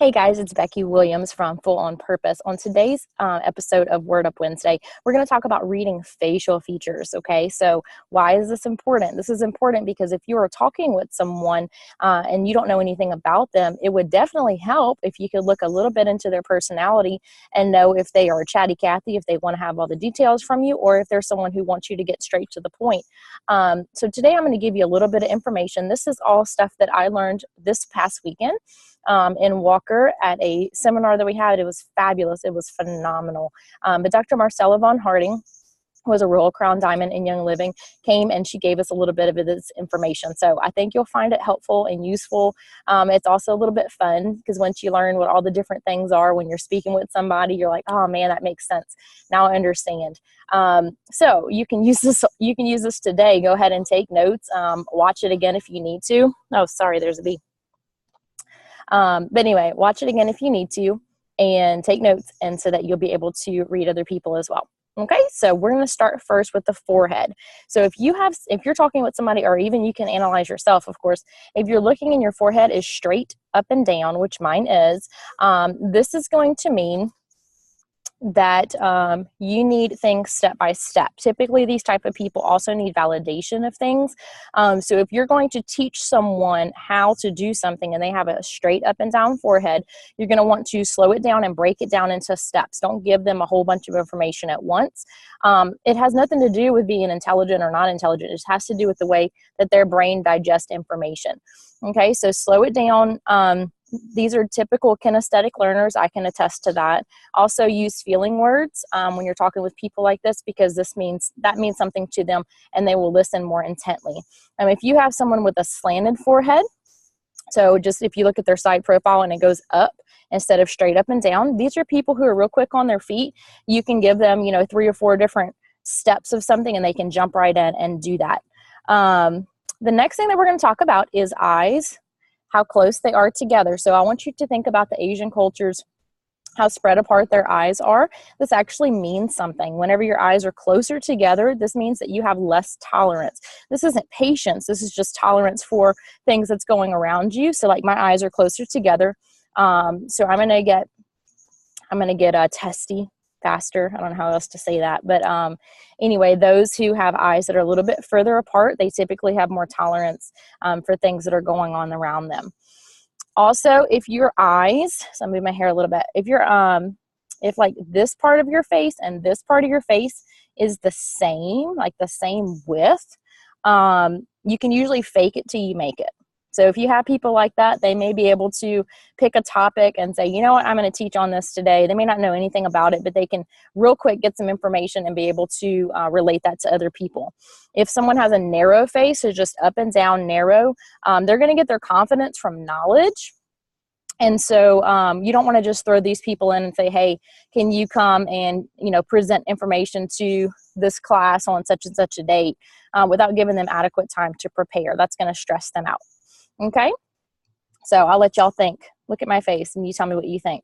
Hey guys, it's Becky Williams from Full on Purpose. On today's episode of Word Up Wednesday, we're going to talk about reading facial features. Okay, so why is this important? This is important because if you are talking with someone and you don't know anything about them, it would definitely help if you could look a little bit into their personality and know if they are chatty Cathy, if they want to have all the details from you, or if they're someone who wants you to get straight to the point. So today I'm going to give you a little bit of information. This is all stuff that I learned this past weekend in Walker at a seminar that we had. It was fabulous. It was phenomenal. But Dr. Marcella Von Harding, who was a Royal Crown Diamond in Young Living, came and she gave us a little bit of this information. So I think you'll find it helpful and useful. It's also a little bit fun because once you learn what all the different things are when you're speaking with somebody, you're like, oh man, that makes sense. Now I understand. So you can use this. You can use this today. Go ahead and take notes. Watch it again if you need to. Oh, sorry, there's a bee. But anyway, watch it again if you need to and take notes, and so that you'll be able to read other people as well. Okay, so we're going to start first with the forehead. So if you're talking with somebody, or even you can analyze yourself, of course, if you're looking and your forehead is straight up and down, which mine is, this is going to mean that you need things step by step. Typically, these type of people also need validation of things. So if you're going to teach someone how to do something and they have a straight up and down forehead, you're going to want to slow it down and break it down into steps. Don't give them a whole bunch of information at once. It has nothing to do with being intelligent or not intelligent. It just has to do with the way that their brain digests information. Okay, so slow it down. These are typical kinesthetic learners. I can attest to that. Also use feeling words when you're talking with people like this, because that means something to them and they will listen more intently. If you have someone with a slanted forehead, so just if you look at their side profile and it goes up instead of straight up and down, these are people who are real quick on their feet. You can give them, 3 or 4 different steps of something and they can jump right in and do that. The next thing that we're going to talk about is eyes, how close they are together. So I want you to think about the Asian cultures, how spread apart their eyes are. This actually means something. Whenever your eyes are closer together, this means that you have less tolerance. This isn't patience. This is just tolerance for things that's going around you. So like my eyes are closer together. So I'm going to get testy faster. I don't know how else to say that. But anyway, those who have eyes that are a little bit further apart, they typically have more tolerance for things that are going on around them. Also, if your eyes, so I'm moving my hair a little bit, if like this part of your face and this part of your face is the same, like the same width, you can usually fake it till you make it. So if you have people like that, they may be able to pick a topic and say, you know what, I'm going to teach on this today. They may not know anything about it, but they can real quick get some information and be able to relate that to other people. If someone has a narrow face, so just up and down narrow, they're going to get their confidence from knowledge. And so you don't want to just throw these people in and say, hey, can you come and, present information to this class on such and such a date without giving them adequate time to prepare. That's going to stress them out. Okay, so I'll let y'all think. Look at my face and you tell me what you think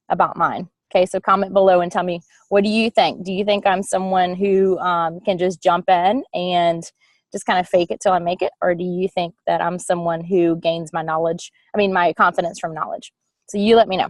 about mine. Okay, so comment below and tell me, what do you think? Do you think I'm someone who can just jump in and just kind of fake it till I make it? Or do you think that I'm someone who gains my confidence from knowledge? So you let me know.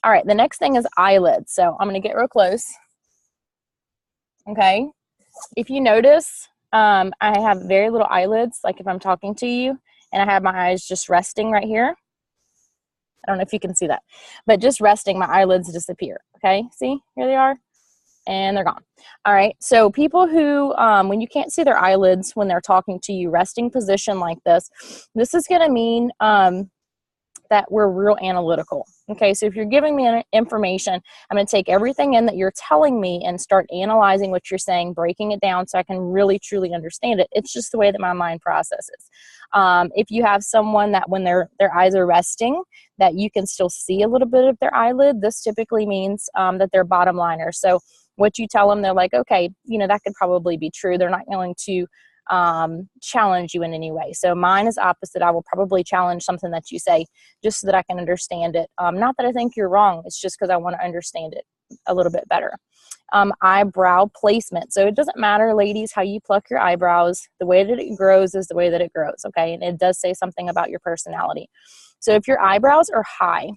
All right, the next thing is eyelids. So I'm going to get real close. Okay, if you notice, I have very little eyelids, like if I'm talking to you. And I have my eyes just resting right here. I don't know if you can see that, but just resting, my eyelids disappear. Okay, see, here they are, and they're gone. All right, so people who, when you can't see their eyelids when they're talking to you, resting position like this is going to mean that we're real analytical. Okay, so if you're giving me information, I'm going to take everything in that you're telling me and start analyzing what you're saying, breaking it down so I can really truly understand it. It's just the way that my mind processes. If you have someone that when their eyes are resting, that you can still see a little bit of their eyelid, this typically means that they're bottom liners. So what you tell them, they're like, okay, that could probably be true. They're not going to challenge you in any way. So mine is opposite. I will probably challenge something that you say just so that I can understand it. Not that I think you're wrong. It's just because I want to understand it a little bit better. Eyebrow placement. So it doesn't matter, ladies, how you pluck your eyebrows. The way that it grows is the way that it grows. Okay. And it does say something about your personality. So if your eyebrows are high,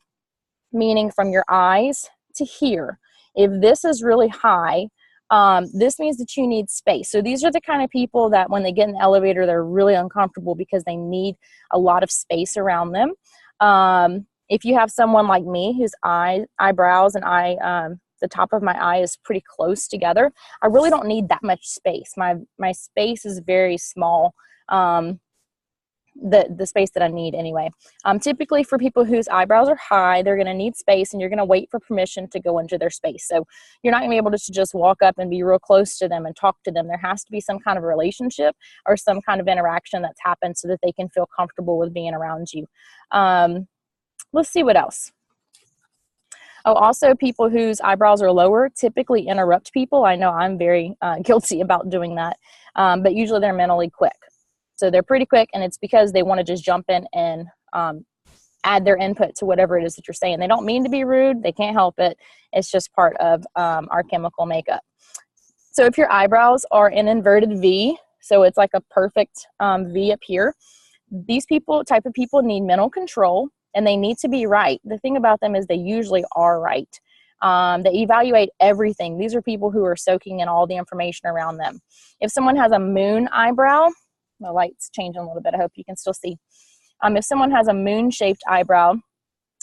meaning from your eyes to here. If this is really high, this means that you need space. So these are the kind of people that when they get in the elevator, they're really uncomfortable because they need a lot of space around them. If you have someone like me whose eyebrows and the top of my eye is pretty close together, I really don't need that much space. My space is very small. The space that I need anyway. Typically for people whose eyebrows are high, they're going to need space, and you're going to wait for permission to go into their space. So you're not going to be able to just walk up and be real close to them and talk to them. There has to be some kind of relationship or some kind of interaction that's happened so that they can feel comfortable with being around you. Let's see what else. Oh, also people whose eyebrows are lower typically interrupt people. I know I'm very guilty about doing that, but usually they're mentally quick. So they're pretty quick, and it's because they want to just jump in and add their input to whatever it is that you're saying. They don't mean to be rude. They can't help it. It's just part of our chemical makeup. So if your eyebrows are an inverted V, so it's like a perfect V up here, these type of people need mental control, and they need to be right. The thing about them is they usually are right. They evaluate everything. These are people who are soaking in all the information around them. If someone has a moon eyebrow, the light's changing a little bit. I hope you can still see. If someone has a moon-shaped eyebrow,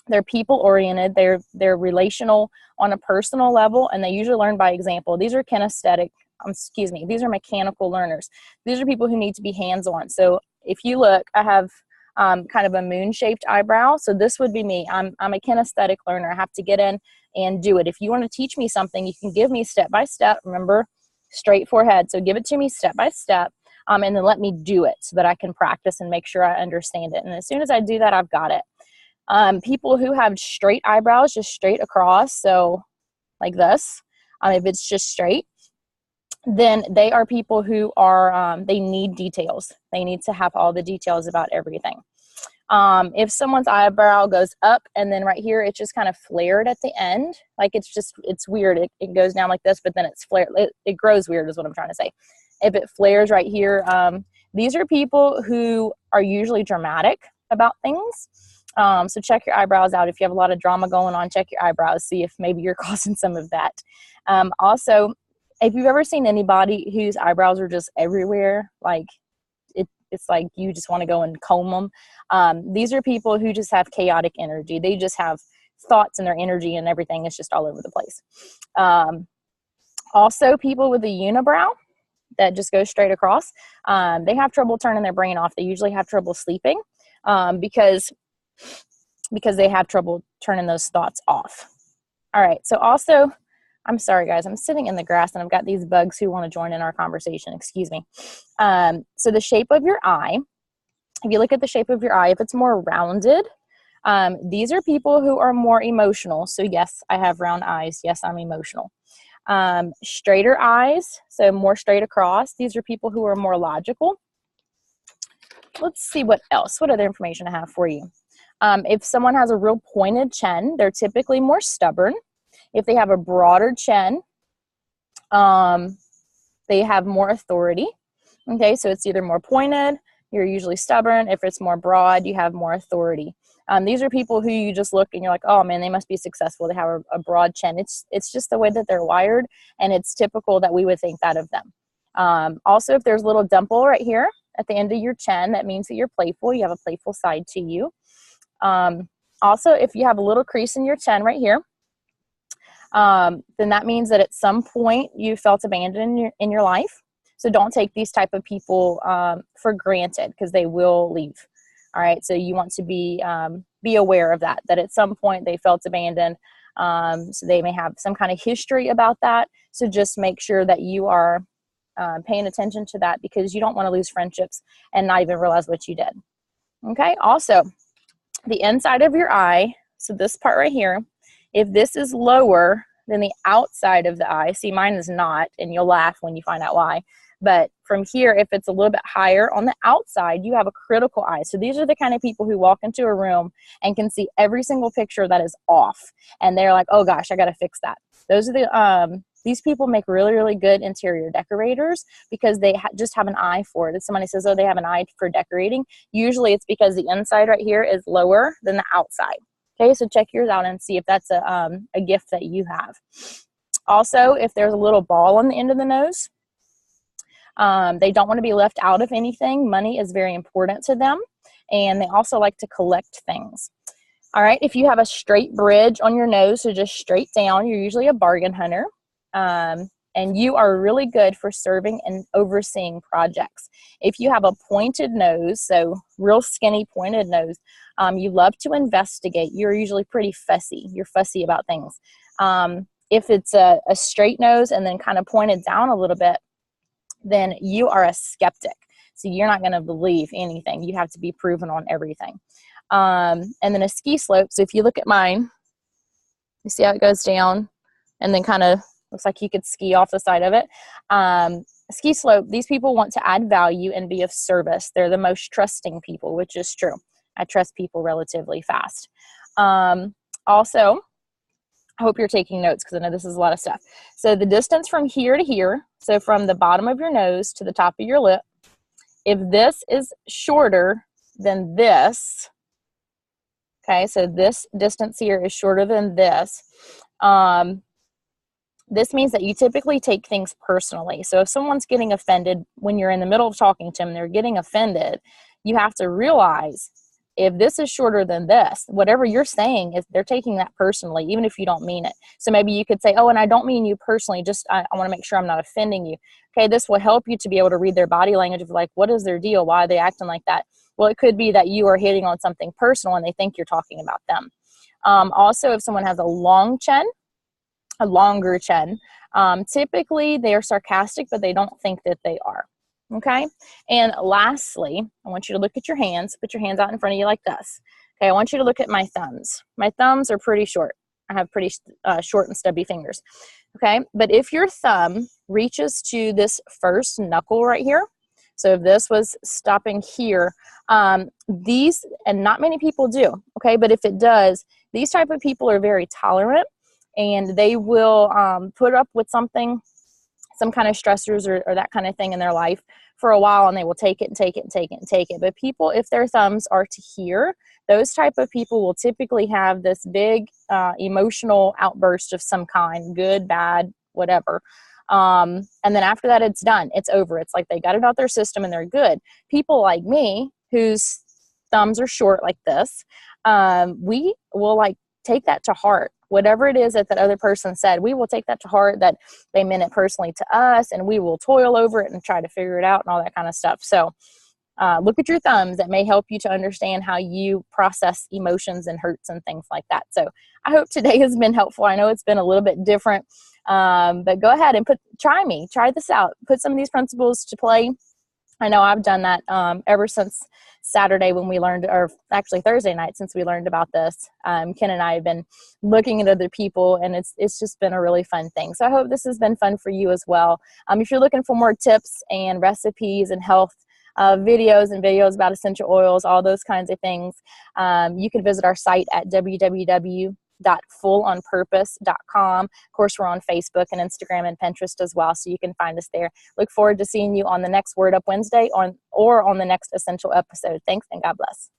they're people-oriented. They're relational on a personal level, and they usually learn by example. These are these are mechanical learners. These are people who need to be hands-on. So if you look, I have kind of a moon-shaped eyebrow. So this would be me. I'm a kinesthetic learner. I have to get in and do it. If you want to teach me something, you can give me step-by-step. Remember, straight forehead. So give it to me step-by-step. And then let me do it so that I can practice and make sure I understand it. And as soon as I do that, I've got it. People who have straight eyebrows, just straight across, so like this, if it's just straight, then they are people who are, they need details. They need to have all the details about everything. If someone's eyebrow goes up and then right here, it's just kind of flared at the end, like it's weird. It goes down like this, but then it's flared. It grows weird is what I'm trying to say. If it flares right here, these are people who are usually dramatic about things. So check your eyebrows out. If you have a lot of drama going on, check your eyebrows, see if maybe you're causing some of that. Also, if you've ever seen anybody whose eyebrows are just everywhere, like it's like you just want to go and comb them. These are people who just have chaotic energy. They just have thoughts, and their energy and everything is just all over the place. Also, people with a unibrow that just goes straight across, they have trouble turning their brain off. They usually have trouble sleeping because they have trouble turning those thoughts off. All right, so also, I'm sorry guys, I'm sitting in the grass and I've got these bugs who want to join in our conversation, excuse me. So the shape of your eye, if you look at the shape of your eye, if it's more rounded, these are people who are more emotional. So yes, I have round eyes. Yes, I'm emotional. Straighter eyes, so more straight across. These are people who are more logical. Let's see what else. What other information I have for you? If someone has a real pointed chin, they're typically more stubborn. If they have a broader chin, they have more authority. Okay, so it's either more pointed, you're usually stubborn. If it's more broad, you have more authority. These are people who you just look and you're like, oh man, they must be successful. They have a broad chin. It's just the way that they're wired, and it's typical that we would think that of them. Also, if there's a little dimple right here at the end of your chin, that means that you're playful. You have a playful side to you. Also, if you have a little crease in your chin right here, then that means that at some point you felt abandoned in your life. So don't take these type of people for granted, because they will leave. All right, so you want to be aware of that at some point they felt abandoned. So they may have some kind of history about that. So just make sure that you are paying attention to that, because you don't want to lose friendships and not even realize what you did. Okay, also, the inside of your eye, so this part right here, if this is lower than the outside of the eye, see mine is not, and you'll laugh when you find out why. But from here, if it's a little bit higher on the outside, you have a critical eye. So these are the kind of people who walk into a room and can see every single picture that is off. And they're like, oh gosh, I got to fix that. Those are the, these people make really, really good interior decorators, because they just have an eye for it. If somebody says, oh, they have an eye for decorating, usually it's because the inside right here is lower than the outside. Okay, so check yours out and see if that's a gift that you have. Also, if there's a little ball on the end of the nose, they don't want to be left out of anything. Money is very important to them, and they also like to collect things. All right, if you have a straight bridge on your nose, so just straight down, you're usually a bargain hunter. And you are really good for serving and overseeing projects. If you have a pointed nose, so real skinny pointed nose, you love to investigate. You're usually pretty fussy. You're fussy about things. If it's a straight nose and then kind of pointed down a little bit, then you are a skeptic. So you're not going to believe anything. You have to be proven on everything. And then a ski slope. So if you look at mine, you see how it goes down and then kind of looks like you could ski off the side of it. Ski slope, these people want to add value and be of service. They're the most trusting people, which is true. I trust people relatively fast. Also, I hope you're taking notes because I know this is a lot of stuff. So the distance from here to here, so from the bottom of your nose to the top of your lip, if this is shorter than this, okay, so this distance here is shorter than this, this means that you typically take things personally. So if someone's getting offended when you're in the middle of talking to them, they're getting offended, you have to realize if this is shorter than this, whatever you're saying is they're taking that personally, even if you don't mean it. So maybe you could say, oh, and I don't mean you personally, just I want to make sure I'm not offending you. Okay, this will help you to be able to read their body language of like, what is their deal? Why are they acting like that? Well, it could be that you are hitting on something personal and they think you're talking about them. Also, if someone has a long chin, a longer chin, typically they are sarcastic, but they don't think that they are. Okay. And lastly, I want you to look at your hands, put your hands out in front of you like this. Okay. I want you to look at my thumbs. My thumbs are pretty short. I have pretty short and stubby fingers. Okay. But if your thumb reaches to this first knuckle right here, so if this was stopping here, these, and not many people do. Okay. But if it does, these type of people are very tolerant and they will put up with something, some kind of stressors or that kind of thing in their life for a while, and they will take it and take it and take it and take it. But people, if their thumbs are to here, those type of people will typically have this big emotional outburst of some kind, good, bad, whatever. And then after that, it's done. It's over. It's like they got it out their system and they're good. People like me, whose thumbs are short like this, we will like take that to heart. Whatever it is that other person said, we will take that to heart, that they meant it personally to us, and we will toil over it and try to figure it out and all that kind of stuff. So look at your thumbs. That may help you to understand how you process emotions and hurts and things like that. So I hope today has been helpful. I know it's been a little bit different, but go ahead and try this out. Put some of these principles to play. I know I've done that ever since Saturday when we learned, or actually Thursday night since we learned about this. Ken and I have been looking at other people, and it's just been a really fun thing. So I hope this has been fun for you as well. If you're looking for more tips and recipes and health videos and videos about essential oils, all those kinds of things, you can visit our site at www.fullonpurpose.com. Of course, we're on Facebook and Instagram and Pinterest as well, so you can find us there. Look forward to seeing you on the next Word Up Wednesday or on the next Essential episode. Thanks, and God bless.